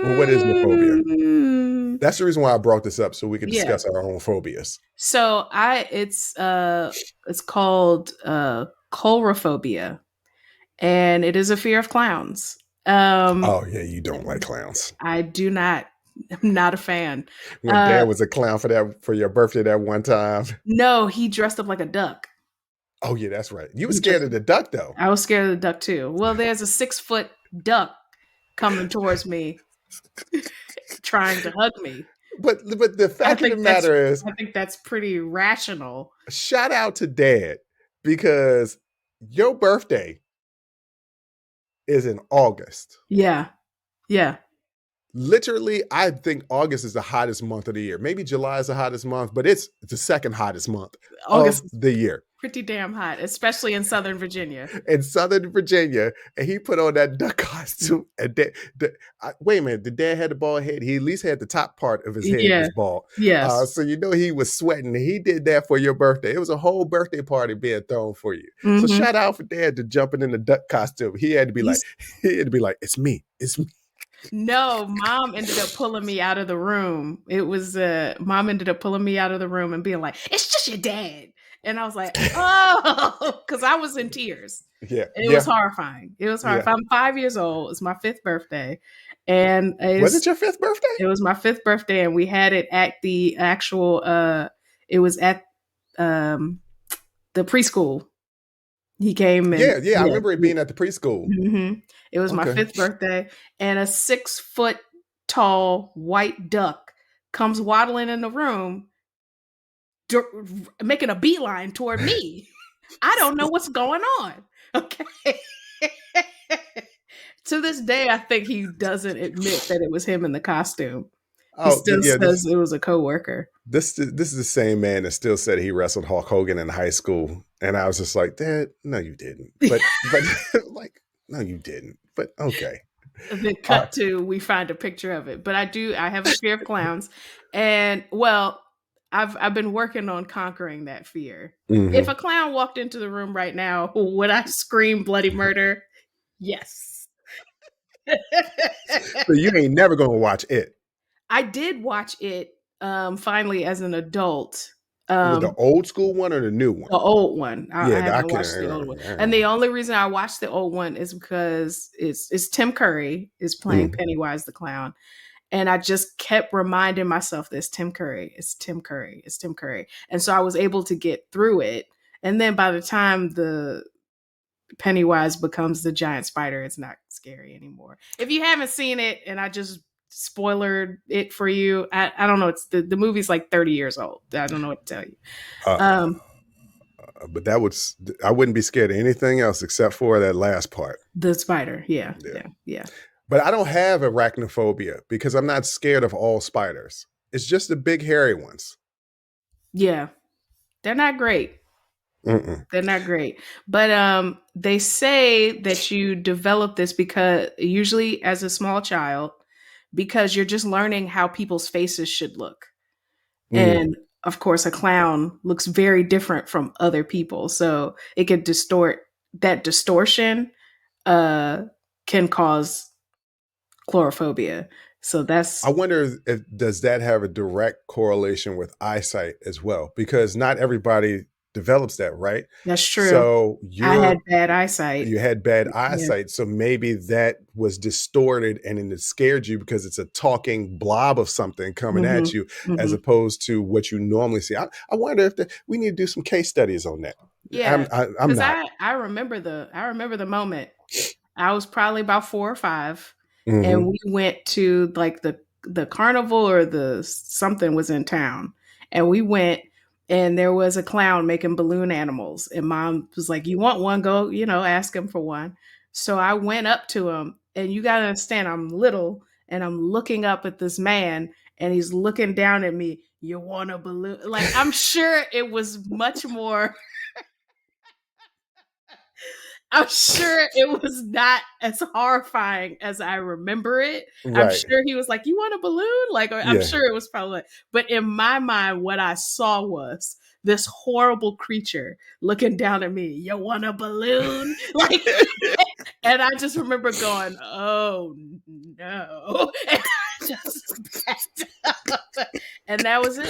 Well, what is your phobia? Mm, That's the reason why I brought this up, so we could yeah. discuss our own phobias. So it's called Cholrophobia, and it is a fear of clowns. Um Oh yeah, you don't like clowns. I do not. I'm not a fan. When Uh Dad was a clown for your birthday that one time. no, he dressed up like a duck. Oh yeah, that's right. You were He scared dressed of the duck though. I was scared of the duck too. Well, there's a 6-foot duck coming towards me, trying to hug me. But the I fact of the think that's matter is, I think that's pretty rational. shout out to Dad because your birthday is in August. Yeah. Yeah. Literally, I think August is the hottest month of the year. Maybe July is the hottest month, but it's the second hottest month of August is the year pretty damn hot, especially in Southern Virginia. in Southern Virginia. And he put on that duck costume. And wait a minute, the dad had the bald head. He at least had the top part of his head Yeah. was bald. Yes. So you know he was sweating. And he did that for your birthday. It was a whole birthday party being thrown for you. So Mhm. shout out for Dad to jumping in the duck costume. He had to be like, He's it's me. It's me. No, mom ended up pulling me out of the room. It was mom ended up pulling me out of the room and being like, "It's just your dad." And I was like, "Oh," cuz I was in tears. Yeah, It was yeah, horrifying. It was yeah. horrifying. I'm 5 years old. It's my 5th birthday. And Was it your fifth birthday? it was my 5th birthday and we had it at the actual it was at um the preschool. He came and Yeah, yeah. I yeah. remember it being at the preschool. It was my Okay. 5th birthday, and a 6-foot tall white duck comes waddling in the room, making a beeline toward me. I don't know what's going on. Okay. To this day, I think he doesn't admit that it was him in the costume. He Oh, still yeah. says it was a coworker. This is the same man that still said he wrestled Hulk Hogan in high school, and I was just like, Dad, no, you didn't. But like, no, you didn't. But okay. Then All right. cut to we find a picture of it. But I have a fear of clowns. And well, I've been working on conquering that fear. If Mm-hmm. a clown walked into the room right now, would I scream bloody murder? Yes. So you ain't never gonna watch it. I did watch it finally as an adult. Was the Um old school one or the new one? the old one. I Yeah, I haven't can. watched the old one. And the only reason I watched the old one is because it's Tim Curry is playing Mm. Pennywise the clown. And I just kept reminding myself this Tim Curry, it's Tim Curry, it's Tim Curry. And so I was able to get through it. And then by the time the Pennywise becomes the giant spider, it's not scary anymore. If you haven't seen it and I just spoilered it for you, I don't know. It's the movie's like 30 years old. I don't know what to tell you. Uh, Um, but I wouldn't be scared of anything else except for that last part. the spider. Yeah, Yeah. yeah, yeah. But I don't have arachnophobia because I'm not scared of all spiders. It's just the big hairy ones. Yeah. They're not great. Mm-mm. They're not great. But they say that you develop this because usually as a small child, because you're just learning how people's faces should look. Mm. And of course, a clown looks very different from other people. So it could distort that distortion uh can cause chlorophobia. So I that's wonder if does that have a direct correlation with eyesight as well? Because not everybody develops that, right? true. So I had bad eyesight. you had bad Yeah. eyesight, so maybe that was distorted and then it scared you because it's a talking blob of something coming hmm at you as hmm opposed to what you normally see. I wonder if we need to do some case studies on that. Yeah. I'm Because not. I remember the moment. I was probably about 4 or 5, and Mm-hmm. we went to like the carnival or the something was in town, and we went, and there was a clown making balloon animals, and mom was like, "You want one? Go, ask him for one." So I went up to him, and you gotta understand, I'm little, and I'm looking up at this man, and he's looking down at me. You want a balloon? Like I'm sure it was much more I'm sure it was not as horrifying as I remember it. I'm Right. sure he was like, "You want a balloon?" Like, I'm Yeah. sure it was probably, but in my mind, what I saw was this horrible creature looking down at me. You want a balloon? Like, and I just remember going, oh no. And I just backed up. And that was it.